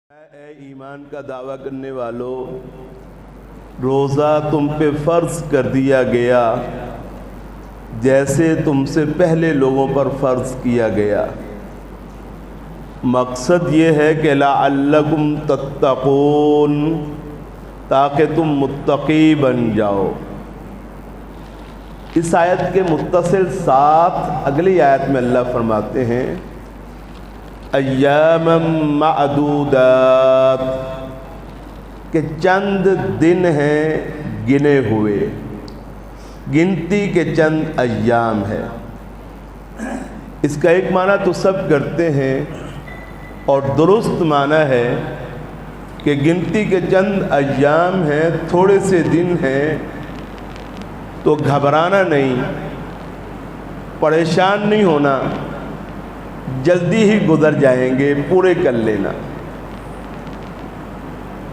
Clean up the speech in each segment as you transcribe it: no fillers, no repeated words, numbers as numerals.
اے ایمان کا دعویٰ کرنے والوں، روزہ تم پہ فرض کر دیا گیا جیسے تم سے پہلے لوگوں پر فرض کیا گیا۔ مقصد یہ ہے کہ لعلکم تتقون، تاکہ تم متقی بن جاؤ۔ اس آیت کے متصل ساتھ اگلی آیت میں اللہ فرماتے ہیں ایاما معدودات، کہ چند دن ہیں گنے ہوئے، گنتی کے چند ایام ہے۔ اس کا ایک معنی تو سب کرتے ہیں اور درست معنی ہے کہ گنتی کے چند ایام ہیں، تھوڑے سے دن ہیں، تو گھبرانا نہیں، پریشان نہیں ہونا، جلدی ہی گزر جائیں گے، پورے کر لینا۔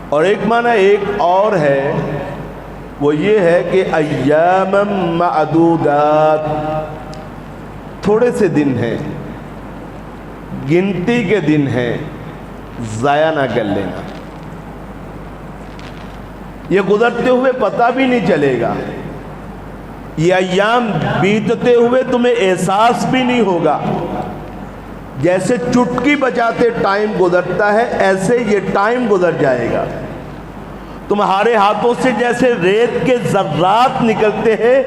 اور ایک معنی ایک اور ہے، وہ یہ ہے کہ ایام معدودات، تھوڑے سے دن ہیں، گنتی کے دن ہیں، ضائع نہ کر لینا۔ یہ گزرتے ہوئے پتہ بھی نہیں چلے گا، یہ ایام بیتتے ہوئے تمہیں احساس بھی نہیں ہوگا۔ جیسے چٹکی بجاتے ٹائم گزرتا ہے، ایسے یہ ٹائم گزر جائے گا۔ تمہارے ہاتھوں سے جیسے ریت کے ذرات نکلتے ہیں،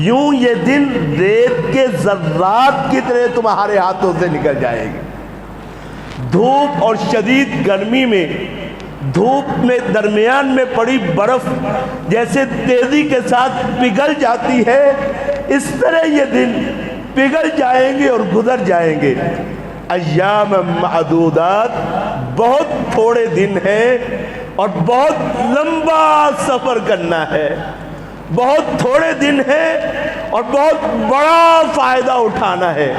یوں یہ دن ریت کے ذرات کی طرح تمہارے ہاتھوں سے نکل جائے گی۔ دھوپ اور شدید گرمی میں، دھوپ میں درمیان میں پڑی برف جیسے تیزی کے ساتھ پگھل جاتی ہے، اس طرح یہ دن پگھل جائیں گے اور گزر جائیں گے۔ ایام معدودات، بہت تھوڑے دن ہیں اور بہت لمبا سفر کرنا ہے، بہت تھوڑے دن ہیں اور بہت بڑا فائدہ اٹھانا ہے،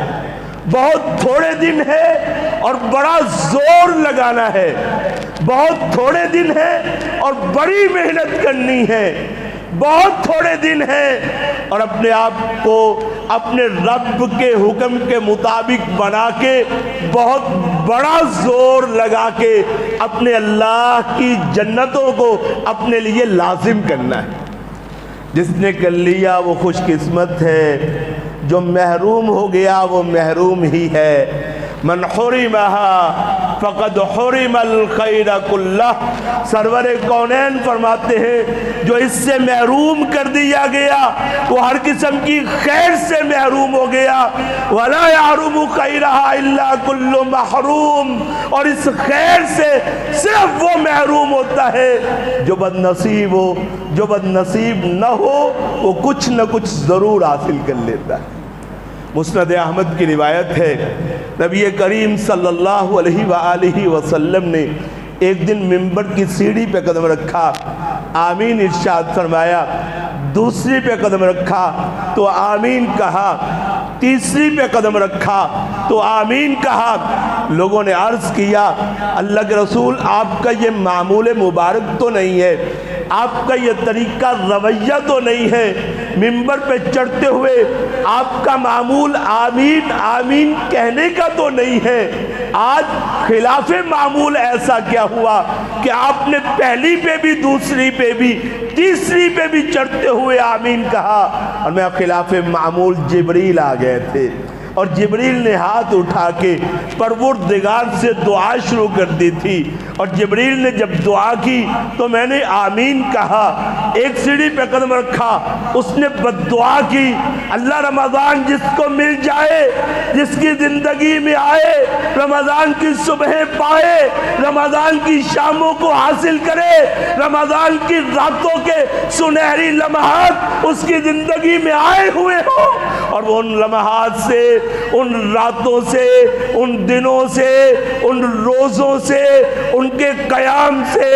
بہت تھوڑے دن ہے اور بڑا زور لگانا ہے، بہت تھوڑے دن ہے اور بڑی محنت کرنی ہے، بہت تھوڑے دن ہیں اور اپنے آپ کو اپنے رب کے حکم کے مطابق بنا کے بہت بڑا زور لگا کے اپنے اللہ کی جنتوں کو اپنے لیے لازم کرنا ہے۔ جس نے کر لیا وہ خوش قسمت ہے، جو محروم ہو گیا وہ محروم ہی ہے۔ من حرمها فقد حرم الخیر کلہ، سرور کونین فرماتے ہیں جو اس سے محروم کر دیا گیا وہ ہر قسم کی خیر سے محروم ہو گیا۔ ولا يحرم خیرها الا کل محروم، اور اس خیر سے صرف وہ محروم ہوتا ہے جو بد نصیب ہو، جو بد نصیب نہ ہو وہ کچھ نہ کچھ ضرور حاصل کر لیتا ہے۔ مسند احمد کی روایت ہے، نبی کریم صلی اللہ علیہ وآلہ وسلم نے ایک دن منبر کی سیڑھی پہ قدم رکھا، آمین ارشاد فرمایا، دوسری پہ قدم رکھا تو آمین کہا، تیسری پہ قدم رکھا تو آمین کہا۔ لوگوں نے عرض کیا اللہ کے رسول، آپ کا یہ معمول مبارک تو نہیں ہے، آپ کا یہ طریقہ رویہ تو نہیں ہے، منبر پہ چڑھتے ہوئے آپ کا معمول آمین آمین کہنے کا تو نہیں ہے، آج خلاف معمول ایسا کیا ہوا کہ آپ نے پہلی پہ بھی، دوسری پہ بھی، تیسری پہ بھی چڑھتے ہوئے آمین کہا؟ اور میں خلاف معمول جبریل آ گئے تھے اور جبریل نے ہاتھ اٹھا کے پروردگار سے دعا شروع کر دی تھی، اور جبریل نے جب دعا کی تو میں نے آمین کہا۔ ایک سیڑھی پہ قدم رکھا، اس نے بد دعا کی، اللہ رمضان جس کو مل جائے، جس کی زندگی میں آئے، رمضان کی صبحیں پائے، رمضان کی شاموں کو حاصل کرے، رمضان کی راتوں کے سنہری لمحات اس کی زندگی میں آئے ہوئے ہوں، اور وہ ان لمحات سے، ان راتوں سے، ان دنوں سے، ان روزوں سے، ان کے قیام سے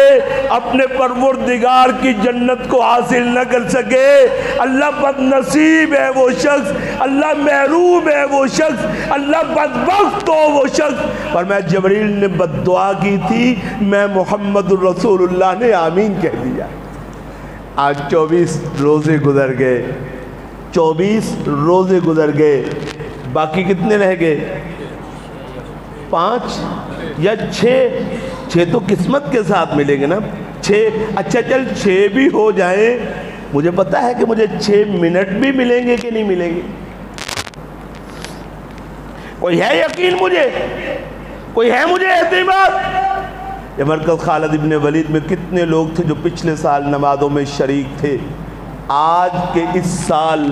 اپنے پروردگار کی جنت کو حاصل نہ کر سکے، اللہ بد نصیب ہے وہ شخص، اللہ محروم ہے وہ شخص، اللہ بدبخت ہو وہ شخص۔ اور میں جبریل نے بد دعا کی تھی، میں محمد الرسول اللہ نے آمین کہہ دیا۔ آج 24 روزے گزر گئے، 24 روزے گزر گئے، باقی کتنے رہ گئے؟ 5 یا 6 تو قسمت کے ساتھ ملیں گے نا 6 اچھا چل 6 بھی ہو جائیں مجھے پتا ہے کہ مجھے 6 منٹ بھی ملیں گے کہ نہیں ملیں گے کوئی ہے یقین مجھے کوئی ہے مجھے اعتماد یہ مرکز خالد ابن ولید میں کتنے لوگ تھے جو پچھلے سال نمازوں میں شریک تھے آج کے اس سال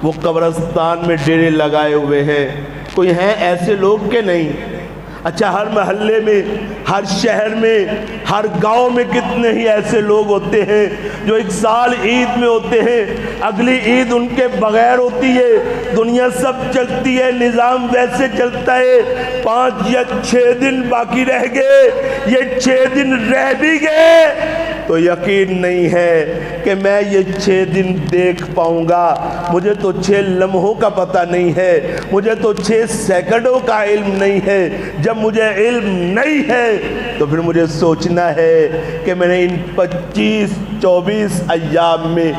وہ قبرستان میں ڈیرے لگائے ہوئے ہیں کوئی ہیں ایسے لوگ کہ نہیں اچھا ہر محلے میں ہر شہر میں ہر گاؤں میں کتنے ہی ایسے لوگ ہوتے ہیں جو ایک سال عید میں ہوتے ہیں اگلی عید ان کے بغیر ہوتی ہے دنیا سب چلتی ہے نظام ویسے چلتا ہے 5 یا 6 دن باقی رہ گئے یہ 6 دن رہ بھی گئے تو یقین نہیں ہے کہ میں یہ 6 دن دیکھ پاؤں گا مجھے تو 6 لمحوں کا پتہ نہیں ہے مجھے تو 6 سیکنڈوں کا علم نہیں ہے جب مجھے علم نہیں ہے تو پھر مجھے سوچنا ہے کہ میں نے ان 25-24 ایام میں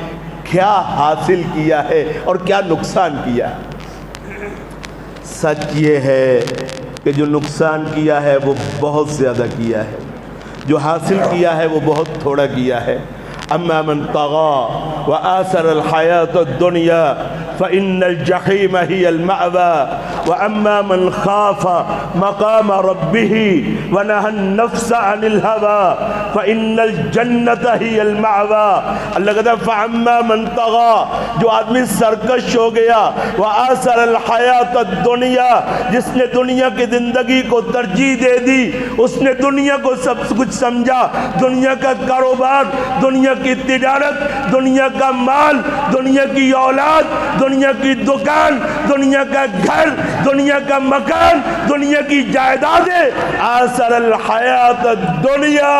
کیا حاصل کیا ہے اور کیا نقصان کیا ہے سچ یہ ہے کہ جو نقصان کیا ہے وہ بہت زیادہ کیا ہے جو حاصل کیا ہے وہ بہت تھوڑا کیا ہے اما من طغى وآثر الحياة الدنيا فإن الجحيم هي المأوى وأما من خاف مقام ربه ونهى النفس عن الهوى فإن الجنة هي المأوى اللہ کہتا ہے فأما من طغى جو آدمی سرکش ہو گیا وآثر الحياة الدنيا جس نے دنیا کی زندگی کو ترجیح دے دی اس نے دنیا کو سب کچھ سمجھا دنیا کا کاروبار دنیا کی تجارت دنیا کا مال دنیا کی اولاد دنیا کی دکان دنیا کا گھر دنیا کا مکان دنیا کی جائیدادیں آثر الحیات الدنیا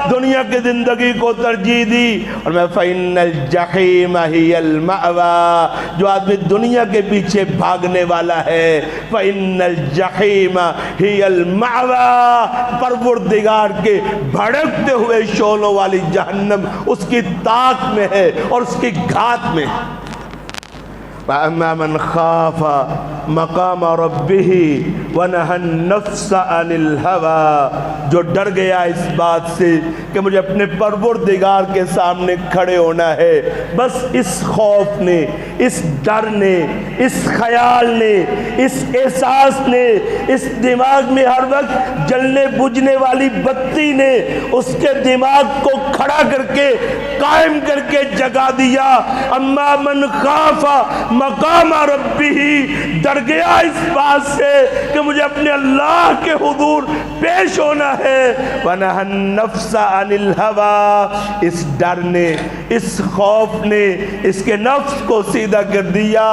دنیا کی زندگی کو ترجیح دی اور میں فإن الجحیم ہی المأوى جو آدمی دنیا کے پیچھے بھاگنے والا ہے فإن الجحیم ہی المأوى پروردگار کے بھڑکتے ہوئے شعلوں والی جہنم اس کی طاق میں ہے اور اس کی گھات میں ہے وَأَمَّا مَنْ خَافَ مَقَامَ رَبِّهِ وَنَهَى النَّفْسَ عَنِ الْهَوَى جو ڈر گیا اس بات سے کہ مجھے اپنے پروردگار کے سامنے کھڑے ہونا ہے بس اس خوف نے اس ڈر نے اس خیال نے اس احساس نے اس دماغ میں ہر وقت جلنے بجھنے والی بتی نے اس کے دماغ کو کھڑا کر کے قائم کر کے جگا دیا اما من خاف مقام ربی ڈر گیا اس بات سے کہ مجھے اپنے اللہ کے حضور پیش ہونا ہے وَنَهَى النَّفْسَ عَنِ الْهَوَى اس ڈر نے اس خوف نے اس کے نفس کو سیدھا کر دیا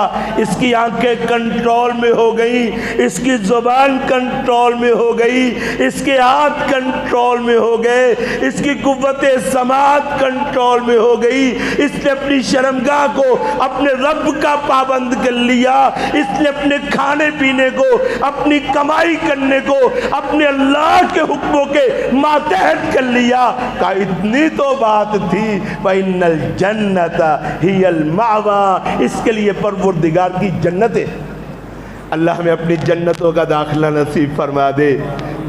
اس کی آنکھیں کنٹرول میں ہو گئی اس کی زبان کنٹرول میں ہو گئی اس کے ہاتھ کنٹرول میں ہو گئے اس کی قوت سماعت کنٹرول میں ہو گئی اس نے اپنی شرمگاہ کو اپنے رب کا پابند کر لیا اس نے اپنے کھانے پینے کو اپنی کمائی کرنے کو اپنے اللہ کے حکموں کے ماتحت کر لیا کہ اتنی تو بات تھی فَإِنَّ الْجَنَّةَ هِيَ الْمَأْوَى اس کے لیے پروردگار کی جنت ہے اللہ ہمیں اپنی جنتوں کا داخلہ نصیب فرما دے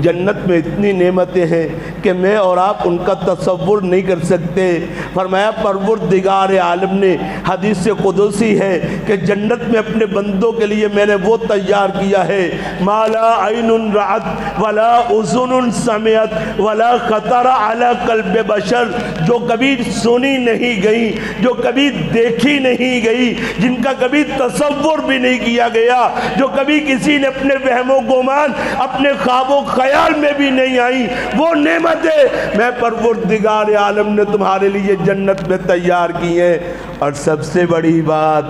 جنت میں اتنی نعمتیں ہیں کہ میں اور آپ ان کا تصور نہیں کر سکتے فرمایا پروردگار عالم نے حدیث قدسی ہے کہ جنت میں اپنے بندوں کے لیے میں نے وہ تیار کیا ہے ما لا عین رأت ولا اذن سمعت ولا خطر علی قلب بشر جو کبھی سنی نہیں گئی جو کبھی دیکھی نہیں گئی جن کا کبھی تصور بھی نہیں کیا گیا جو کبھی کسی نے اپنے وہم و گمان اپنے خواب و خیال میں بھی نہیں آئی وہ نعمتیں میں پروردگار عالم نے تمہارے لیے جنت میں تیار کی ہیں اور سب سے بڑی بات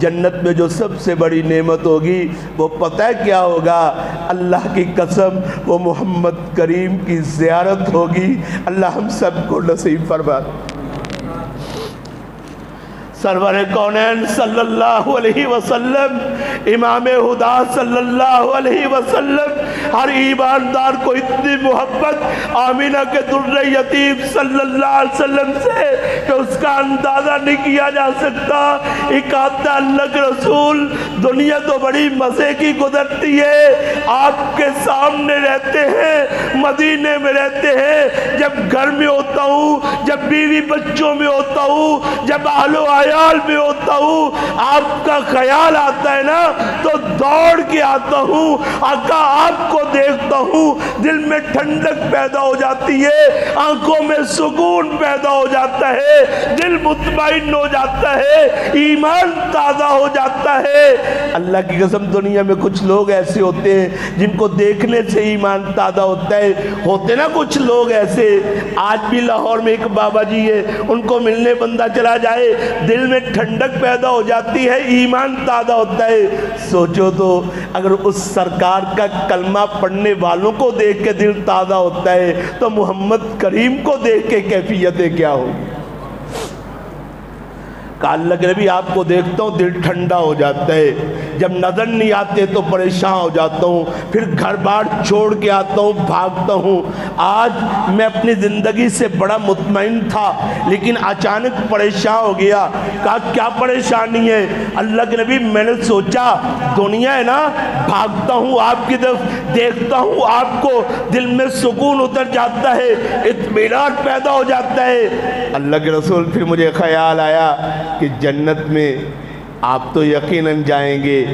جنت میں جو سب سے بڑی نعمت ہوگی وہ پتہ ہے کیا ہوگا اللہ کی قسم وہ محمد کریم کی زیارت ہوگی اللہ ہم سب کو نصیب فرما سرور کونین صلی اللہ علیہ وسلم امام ہدا صلی اللہ علیہ وسلم ہر ایماندار کو اتنی محبت آمینہ کے در یتیم صلی اللہ علیہ وسلم سے کہ اس کا اندازہ نہیں کیا جا سکتا۔ ایک آتا اللہ کے رسول دنیا تو بڑی مزے کی گزرتی ہے، آپ کے سامنے رہتے ہیں، مدینے میں رہتے ہیں، جب گھر میں ہوتا ہوں، جب بیوی بچوں میں ہوتا ہوں، جب اہل و عیال میں ہوتا ہوں، آپ کا خیال آتا ہے نا تو دوڑ کے آتا ہوں، آقا آپ کو دیکھتا ہوں، دل میں ٹھنڈک پیدا ہو جاتی ہے، آنکھوں میں سکون پیدا ہو جاتا ہے، دل مطمئن ہو جاتا ہے، ایمان تازہ ہو جاتا ہے۔ اللہ کی قسم دنیا میں کچھ لوگ ایسے ہوتے ہیں جن کو دیکھنے سے ایمان تازہ ہوتا ہے، ہوتے نا کچھ لوگ ایسے، آج بھی لاہور میں ایک بابا جی ہے، ان کو ملنے بندہ چلا جائے دل میں ٹھنڈک پیدا ہو جاتی ہے، ایمان تازہ ہوتا ہے۔ سوچو تو اگر اس سرکار کا کلمہ پڑھنے والوں کو دیکھ کے دل تازہ ہوتا ہے تو محمد کریم کو دیکھ کے کیفیتیں کیا ہوگی؟ کہ اللہ کے نبی آپ کو دیکھتا ہوں دل ٹھنڈا ہو جاتا ہے، جب نظر نہیں آتے تو پریشان ہو جاتا ہوں، پھر گھر بار چھوڑ کے آتا ہوں، بھاگتا ہوں۔ آج میں اپنی زندگی سے بڑا مطمئن تھا لیکن اچانک پریشان ہو گیا۔ کہا کیا پریشانی ہے؟ اللہ کے نبی میں نے سوچا دنیا ہے نا، بھاگتا ہوں آپ کی طرف، دیکھتا ہوں آپ کو، دل میں سکون اتر جاتا ہے، اطمینان پیدا ہو جاتا ہے۔ اللہ کے رسول پھر مجھے خیال آیا کہ جنت میں آپ تو یقیناً جائیں گے،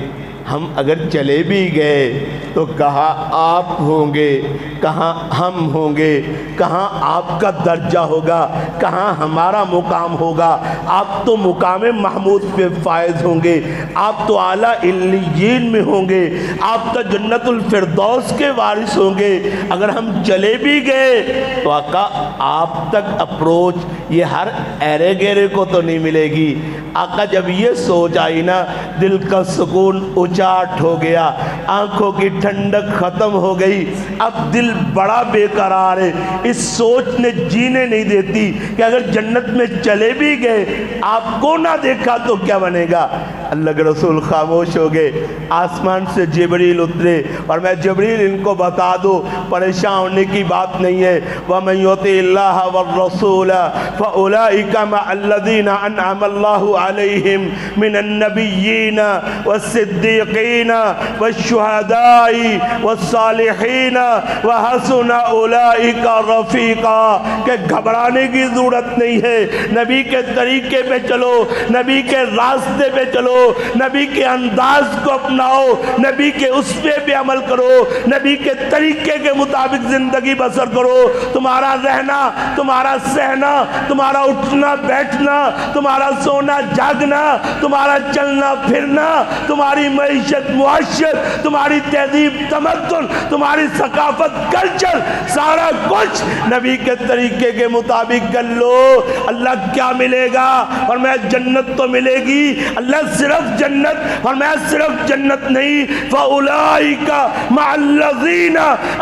ہم اگر چلے بھی گئے تو کہاں آپ ہوں گے، کہاں ہم ہوں گے، کہاں آپ کا درجہ ہوگا، کہاں ہمارا مقام ہوگا۔ آپ تو مقام محمود پہ فائز ہوں گے، آپ تو اعلیٰ علیین میں ہوں گے، آپ تو جنت الفردوس کے وارث ہوں گے۔ اگر ہم چلے بھی گئے تو آقا آپ تک اپروچ یہ ہر ایرے گیرے کو تو نہیں ملے گی۔ آقا جب یہ سوچ آئی نا، دل کا سکون اچاٹ ہو گیا، آنکھوں کی ٹھنڈک ختم ہو گئی، اب دل بڑا بے قرار ہے۔ اس سوچ نے جینے نہیں دیتی کہ اگر جنت میں چلے بھی گئے آپ کو نہ دیکھا تو کیا بنے گا۔ اللہ کے رسول خاموش ہو گئے، آسمان سے جبریل اترے اور میں جبریل ان کو بتا دو پریشان ہونے کی بات نہیں ہے۔ وَمَن يُطِعِ اللَّهَ وَالرَّسُولَ فَأُولَٰئِكَ مَعَ الَّذِينَ أَنْعَمَ اللَّهُ عَلَيْهِمْ مِنَ النَّبِيِّينَ وَالصِّدِّيقِينَ وَالشُّهَدَاءِ وَالصَّالِحِينَ وَحَسُنَ أُولَٰئِكَ رَفِيقًا۔ کہ گھبرانے کی ضرورت نہیں ہے، نبی کے طریقے پہ چلو، نبی کے راستے پہ چلو، نبی کے انداز کو اپناؤ، نبی کے اس پہ عمل کرو، نبی کے طریقے کے مطابق زندگی بسر کرو۔ تمہارا رہنا، تمہارا سہنا، تمہارا اٹھنا بیٹھنا، تمہارا سونا جاگنا، تمہارا چلنا پھرنا، تمہاری معیشت معاشرت، تمہاری تہذیب تمدن، تمہاری ثقافت کلچر، سارا کچھ نبی کے طریقے کے مطابق کر لو۔ اللہ کیا ملے گا؟ اور میں جنت تو ملے گی۔ اللہ صرف جنت، اور میں صرف جنت نہیں، فَأُولَٰئِكَ مَعَ الَّذِينَ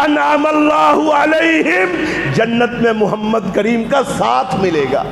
أَنْعَمَ اللَّهُ عَلَيْهِمْ، جنت میں محمد کریم کا ساتھ ملے گا۔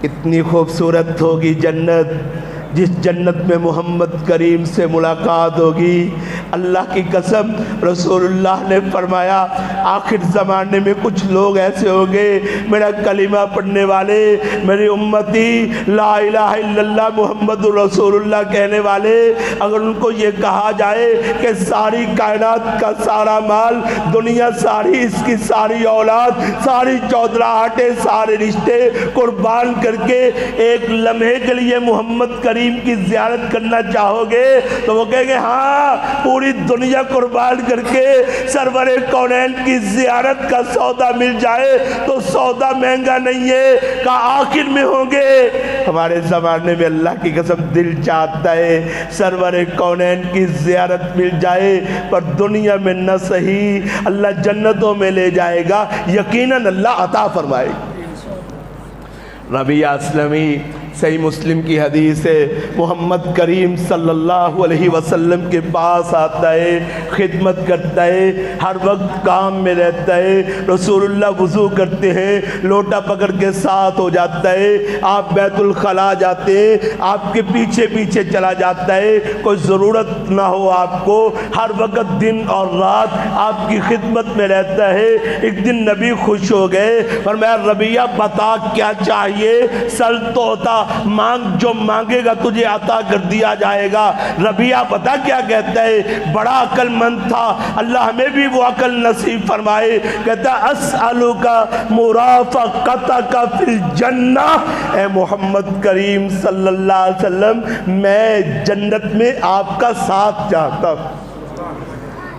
اتنی خوبصورت ہوگی جنت، جس جنت میں محمد کریم سے ملاقات ہوگی۔ اللہ کی قسم رسول اللہ نے فرمایا آخر زمانے میں کچھ لوگ ایسے ہوں گے، میرا کلمہ پڑھنے والے، میری امتی، لا الہ الا اللہ محمد رسول اللہ کہنے والے، اگر ان کو یہ کہا جائے کہ ساری کائنات کا سارا مال، دنیا ساری، اس کی ساری اولاد، ساری چودراہٹیں، سارے رشتے قربان کر کے ایک لمحے کے لیے محمد کریم کی زیارت کرنا چاہو گے تو وہ کہیں گے ہاں، پوری دنیا قربان کر کے سرور کونین کی زیارت کا سودا مل جائے تو سودا مہنگا نہیں ہے۔ کہا آخر میں ہوں گے۔ ہمارے زمانے میں اللہ کی قسم دل چاہتا ہے سرور کونین کی زیارت مل جائے، پر دنیا میں نہ صحیح، اللہ جنتوں میں لے جائے گا، یقیناً اللہ عطا فرمائے گا۔ ربیعہ اسلمی صحیح مسلم کی حدیث ہے، محمد کریم صلی اللہ علیہ وسلم کے پاس آتا ہے، خدمت کرتا ہے، ہر وقت کام میں رہتا ہے۔ رسول اللہ وضو کرتے ہیں، لوٹا پکڑ کے ساتھ ہو جاتا ہے، آپ بیت الخلاء جاتے ہیں، آپ کے پیچھے پیچھے چلا جاتا ہے، کوئی ضرورت نہ ہو آپ کو، ہر وقت دن اور رات آپ کی خدمت میں رہتا ہے۔ ایک دن نبی خوش ہو گئے، فرمایا ربیہ بتا کیا چاہیے؟ سل تو ہوتا، مانگ، جو مانگے گا تجھے عطا کر دیا جائے گا۔ ربیہ پتا کیا کہتا ہے؟ بڑا عقل مند تھا، اللہ ہمیں بھی وہ عقل نصیب فرمائے۔ کہتا اسألک مرافقتک فی الجنہ، اے محمد کریم صلی اللہ علیہ وسلم میں جنت میں آپ کا ساتھ چاہتا ہوں۔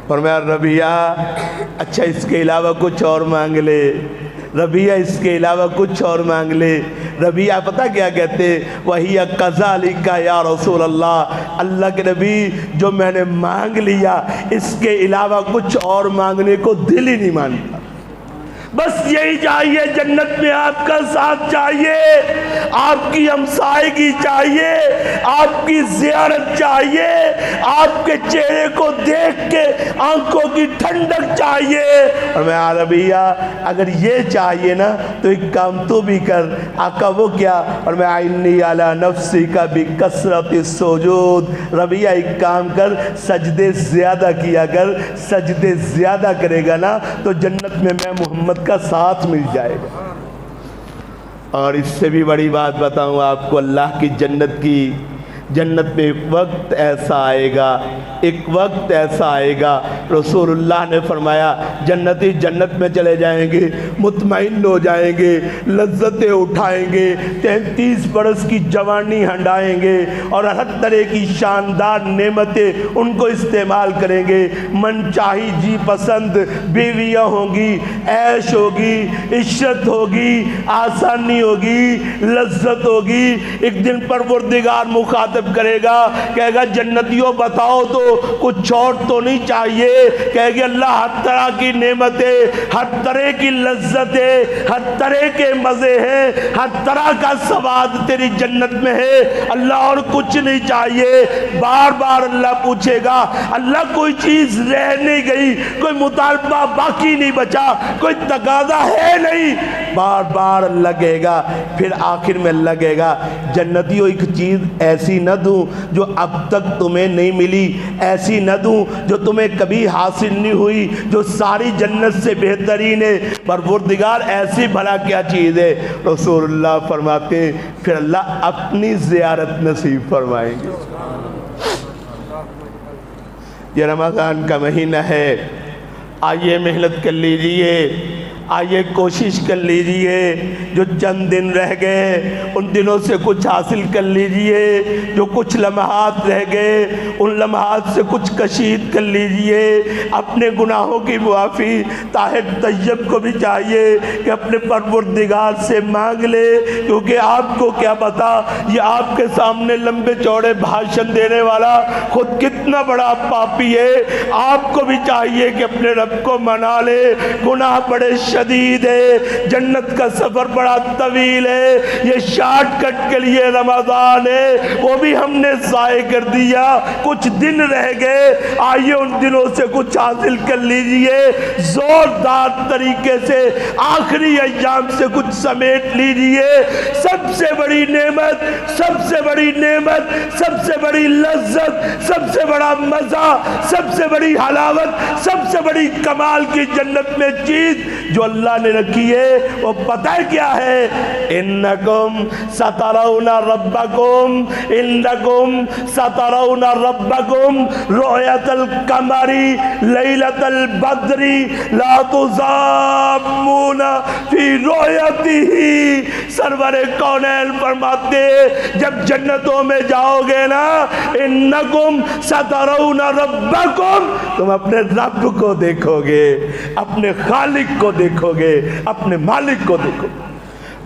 فرمایا ربیہ اچھا اس کے علاوہ کچھ اور مانگ لے، ربیہ اس کے علاوہ کچھ اور مانگ لے۔ ربیہ پتہ کیا کہتے؟ وَهِيَ كَذَلِكَ یا رسول اللہ، اللہ کے نبی جو میں نے مانگ لیا اس کے علاوہ کچھ اور مانگنے کو دل ہی نہیں مانتا، بس یہی چاہیے، جنت میں آپ کا ساتھ چاہیے، آپ کی ہمسائیگی چاہیے، آپ کی زیارت چاہیے، آپ کے چہرے کو دیکھ کے آنکھوں کی ٹھنڈک چاہیے۔ اور میں ربیہ اگر یہ چاہیے نا تو ایک کام تو بھی کر۔ آقا وہ کیا؟ اور میں انی علی نفسی کا بکثرت السجود، ربیہ ایک کام کر، سجدے زیادہ کیا کر، سجدے زیادہ کرے گا نا تو جنت میں محمد کا ساتھ مل جائے گا۔ اور اس سے بھی بڑی بات بتاؤں آپ کو، اللہ کی جنت کی، جنت میں ایک وقت ایسا آئے گا، ایک وقت ایسا آئے گا، رسول اللہ نے فرمایا جنتی جنت میں چلے جائیں گے، مطمئن ہو جائیں گے، لذتیں اٹھائیں گے، 33 برس کی جوانی ہنڈائیں گے اور ہر طرح کی شاندار نعمتیں ان کو استعمال کریں گے، من چاہی جی پسند بیویاں ہوں گی، عیش ہوگی، عشرت ہوگی، آسانی ہوگی، لذت ہوگی۔ ایک دن پروردگار مخاطب کرے گا، کہے گا جنتیوں بتاؤ تو کچھ اور تو نہیں چاہیے؟ کہے گا اللہ ہر طرح کی نعمتیں، ہر طرح کی لذتیں، ہر طرح کے مزے ہیں، ہر طرح کا سواد تیری جنت میں ہے، اللہ اور کچھ نہیں چاہیے۔ بار بار اللہ پوچھے گا، اللہ کوئی چیز رہ نہیں گئی، کوئی مطالبہ باقی نہیں بچا، کوئی تقاضا ہے نہیں، بار بار اللہ کہے گا۔ پھر آخر میں اللہ کہے گا جنتیوں ایک چیز ایسی نہ دوں جو اب تک تمہیں نہیں ملی، ایسی نہ دوں جو تمہیں کبھی حاصل نہیں ہوئی، جو ساری جنت سے بہترین ہے۔ پروردگار ایسی بھلا کیا چیز ہے؟ رسول اللہ فرماتے ہیں پھر اللہ اپنی زیارت نصیب فرمائیں گے۔ یہ رمضان کا مہینہ ہے، آئیے محنت کر لیجئے، آئیے کوشش کر لیجئے، جو چند دن رہ گئے ان دنوں سے کچھ حاصل کر لیجئے، جو کچھ لمحات رہ گئے ان لمحات سے کچھ کشید کر لیجئے، اپنے گناہوں کی معافی طاہر طیب کو بھی چاہیے کہ اپنے پروردگار سے مانگ لے، کیونکہ آپ کو کیا پتا یہ آپ کے سامنے لمبے چوڑے بھاشن دینے والا خود کتنا بڑا پاپی ہے۔ آپ کو بھی چاہیے کہ اپنے رب کو منا لے، گناہ بڑے شدید ہے، جنت کا سفر بڑا طویل ہے، یہ شارٹ کٹ کے لیے رمضان ہے وہ بھی ہم نے ضائع کر دیا، کچھ دن رہ گئے، آئیے ان دنوں سے کچھ حاصل کر لیجئے، زوردار طریقے سے آخری ایام سے کچھ سمیٹ لیجئے۔ سب سے بڑی نعمت، سب سے بڑی نعمت، سب سے بڑی لذت، سب سے بڑا مزہ، سب سے بڑی حلاوت، سب سے بڑی کمال کی جنت میں چیز جو اللہ نے رکھی ہے وہ پتہ کیا ہے؟ انکم سترون ربکم، انکم سترون ربکم رؤیت القمر لیلۃ البدر لا تضامون فی رؤیتہ۔ سرور کونین فرماتے جب جنتوں میں جاؤ گے نا، انکم سترون ربکم، تم اپنے رب کو دیکھو گے، اپنے خالق کو دیکھو گے، اپنے مالک کو دیکھو گے۔